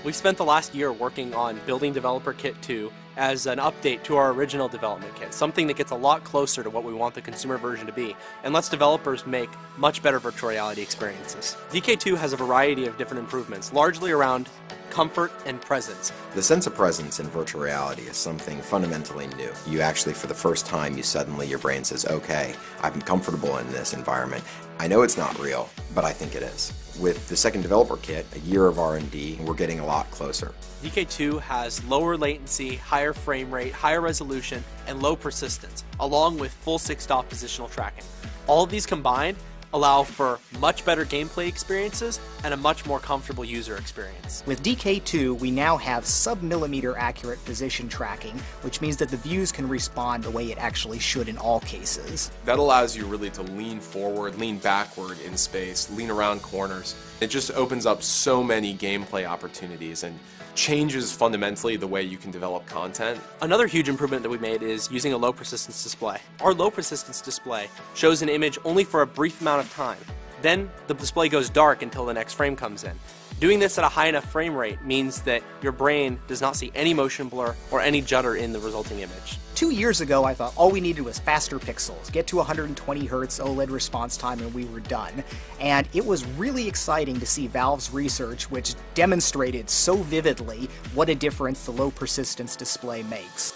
We've spent the last year working on building Developer Kit 2 as an update to our original development kit, something that gets a lot closer to what we want the consumer version to be, and lets developers make much better virtual reality experiences. DK2 has a variety of different improvements, largely around comfort and presence. The sense of presence in virtual reality is something fundamentally new. You actually, for the first time, your brain says, okay, I'm comfortable in this environment. I know it's not real, but I think it is. With the second developer kit, a year of R&D, we're getting a lot closer. DK2 has lower latency, higher frame rate, higher resolution, and low persistence, along with full 6-dot positional tracking. All of these combined allow for much better gameplay experiences and a much more comfortable user experience. With DK2, we now have sub-millimeter accurate position tracking, which means that the views can respond the way it actually should in all cases. That allows you really to lean forward, lean backward in space, lean around corners. It just opens up so many gameplay opportunities and changes fundamentally the way you can develop content. Another huge improvement that we made is using a low persistence display. Our low persistence display shows an image only for a brief amount of time. Then the display goes dark until the next frame comes in. Doing this at a high enough frame rate means that your brain does not see any motion blur or any judder in the resulting image. 2 years ago, I thought all we needed was faster pixels, get to 120 Hz OLED response time, and we were done. And it was really exciting to see Valve's research, which demonstrated so vividly what a difference the low persistence display makes.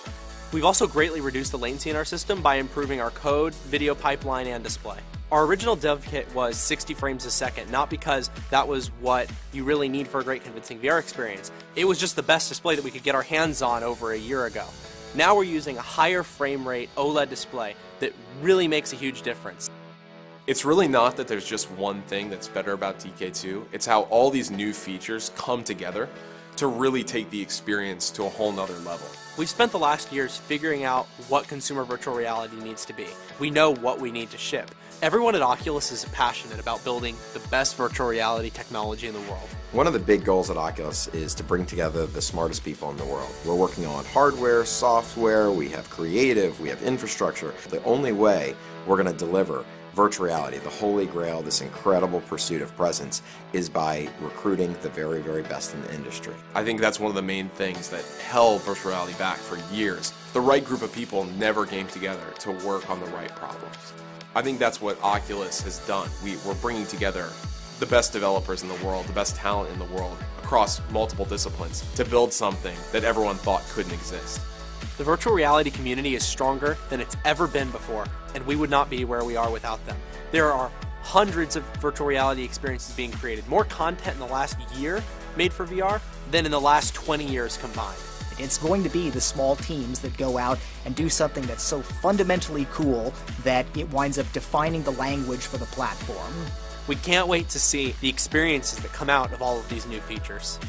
We've also greatly reduced the latency in our system by improving our code, video pipeline, and display. Our original dev kit was 60 frames a second, not because that was what you really need for a great convincing VR experience. It was just the best display that we could get our hands on over a year ago. Now we're using a higher frame rate OLED display that really makes a huge difference. It's really not that there's just one thing that's better about DK2, it's how all these new features come together to really take the experience to a whole nother level. We've spent the last years figuring out what consumer virtual reality needs to be. We know what we need to ship. Everyone at Oculus is passionate about building the best virtual reality technology in the world. One of the big goals at Oculus is to bring together the smartest people in the world. We're working on hardware, software, we have creative, we have infrastructure. The only way we're going to deliver virtual reality, the holy grail, this incredible pursuit of presence, is by recruiting the very, very best in the industry. I think that's one of the main things that held virtual reality back for years. The right group of people never came together to work on the right problems. I think that's what Oculus has done. We're bringing together the best developers in the world, the best talent in the world, across multiple disciplines, to build something that everyone thought couldn't exist. The virtual reality community is stronger than it's ever been before, and we would not be where we are without them. There are hundreds of virtual reality experiences being created, more content in the last year made for VR than in the last 20 years combined. It's going to be the small teams that go out and do something that's so fundamentally cool that it winds up defining the language for the platform. We can't wait to see the experiences that come out of all of these new features.